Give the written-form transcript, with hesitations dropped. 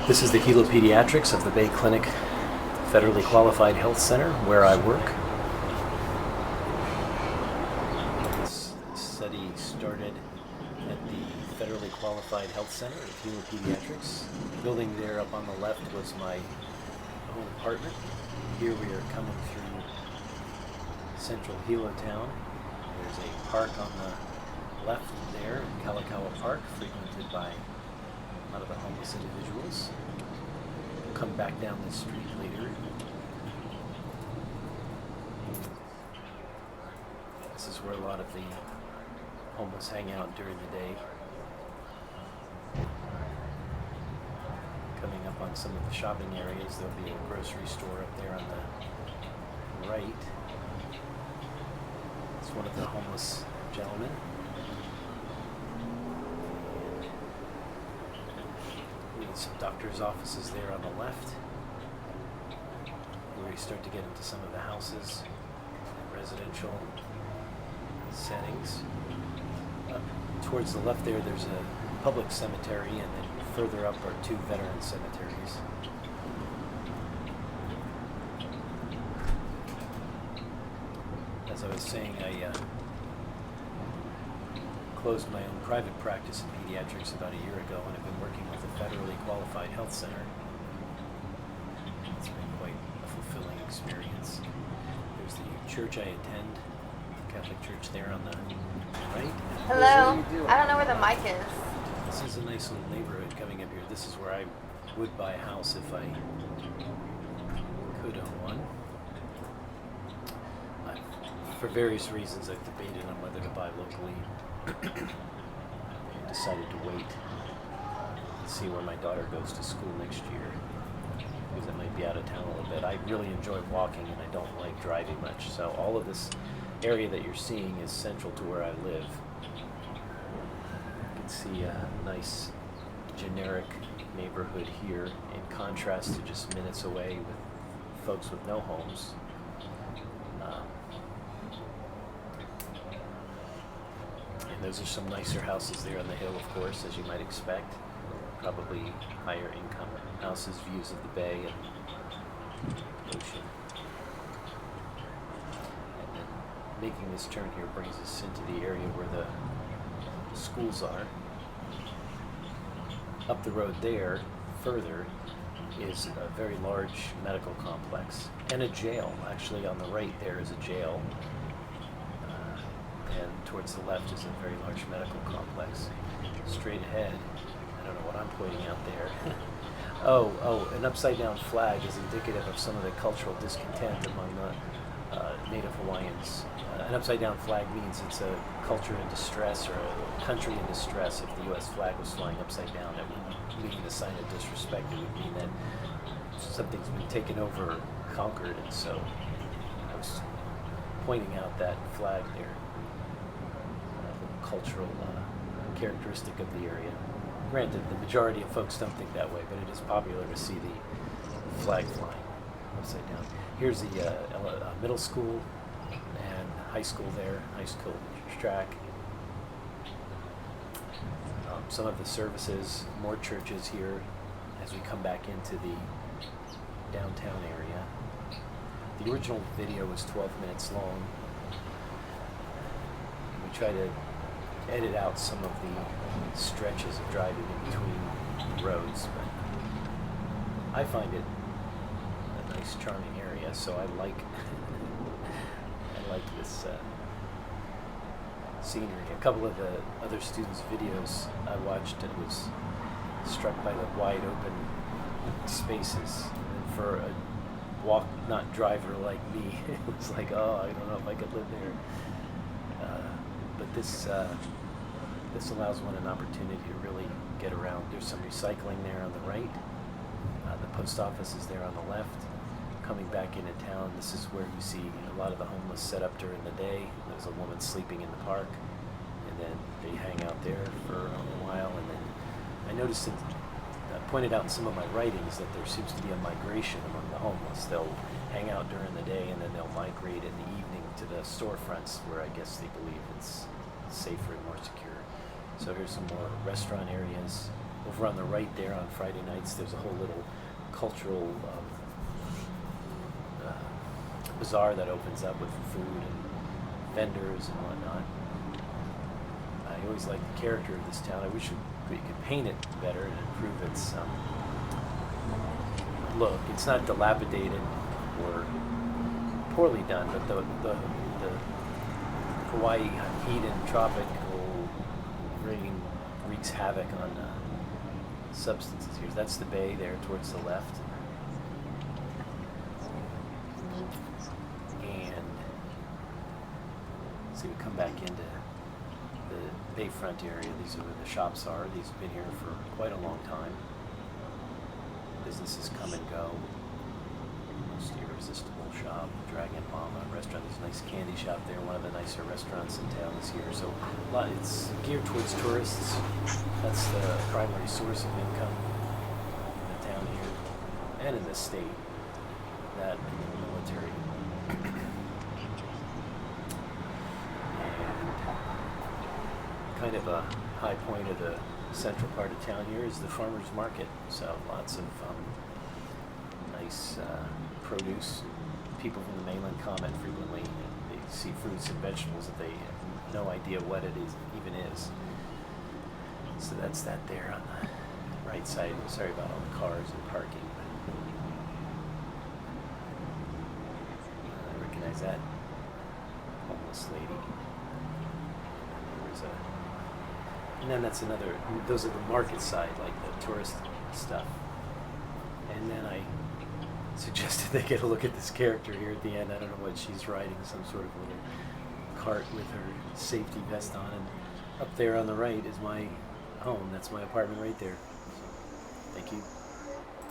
This is the Helopediatrics of the Bay Clinic Federally Qualified Health Center, where I work. This study started at the Federally Qualified Health Center of Helopediatrics. The building there up on the left was my home apartment. Here we are coming through central Hilo town. There's a park on the left there, Kalakaua Park, frequented by a lot of the homeless individuals. We'll come back down this street later. This is where a lot of the homeless hang out during the day. Coming up on some of the shopping areas, there'll be a grocery store up there on the right. It's one of the homeless gentlemen. Some doctor's offices there on the left, where you start to get into some of the houses and residential settings. Towards the left there's a public cemetery, and then further up are two veteran cemeteries. As I was saying, I closed my own private practice in pediatrics about a year ago, and I've been working with a federally qualified health center. It's been quite a fulfilling experience. There's the church I attend, the Catholic church there on the right. Hello. I don't know where the mic is. This is a nice little neighborhood coming up here. This is where I would buy a house if I could own one. For various reasons, I've debated on whether to buy locally. I decided to wait and see where my daughter goes to school next year, because I might be out of town a little bit. I really enjoy walking, and I don't like driving much, so all of this area that you're seeing is central to where I live. You can see a nice generic neighborhood here, in contrast to just minutes away with folks with no homes. Those are some nicer houses there on the hill, of course, as you might expect. Probably higher income houses, views of the bay and ocean. And then making this turn here brings us into the area where the schools are. Up the road there, further, is a very large medical complex and a jail. Actually, on the right there is a jail. And towards the left is a very large medical complex. Straight ahead, I don't know what I'm pointing out there. An upside down flag is indicative of some of the cultural discontent among the Native Hawaiians. An upside down flag means it's a culture in distress, or a country in distress. If the U.S. flag was flying upside down, it wouldn't mean a sign of disrespect. It would mean that something's been taken over or conquered, and so I was pointing out that flag there. Cultural characteristic of the area. Granted, the majority of folks don't think that way, but it is popular to see the flag flying upside down. Here's the middle school and high school there, high school track. Some of the services, more churches here as we come back into the downtown area. The original video was 12 minutes long. We try to edit out some of the stretches of driving in between roads, but I find it a nice, charming area, so I like this scenery. A couple of the other students' videos I watched, and was struck by the wide open spaces. And for a not driver like me, it was like, oh, I don't know if I could live there. But this allows one an opportunity to really get around. There's some recycling there on the right. The post office is there on the left. Coming back into town, this is where you see a lot of the homeless set up during the day. There's a woman sleeping in the park, and then they hang out there for a while. And then I noticed, I pointed out in some of my writings, that there seems to be a migration among the homeless. They'll hang out during the day, and then they'll migrate in the evening to the storefronts, where I guess they believe it's safer and more secure. So here's some more restaurant areas over on the right there on Friday nights, there's a whole little cultural bazaar that opens up with food and vendors and whatnot. I always like the character of this town. I wish we could paint it better and improve its look. It's not dilapidated or poorly done, but the Hawaii heat and tropical rain wreaks havoc on substances here. That's the bay there towards the left. And so we come back into the bayfront area. These are where the shops are. These have been here for quite a long time. Businesses come and go. Most Irresistible Shop, Dragon Mama restaurant. There's a nice candy shop there, one of the nicer restaurants in town this year. So it's geared towards tourists. That's the primary source of income in the town here and in the state. That and the military. And kind of a high point of the central part of town here is the farmers market. So lots of nice produce. People from the mainland comment frequently. They see fruits and vegetables that they have no idea what it even is. So that's that there on the right side. Sorry about all the cars and parking. I recognize that homeless lady. And then that's another, those are the market side, like the tourist stuff. And then I suggested they get a look at this character here at the end. I don't know what she's riding, some sort of little cart with her safety vest on. And up there on the right is my home. That's my apartment right there. So, thank you.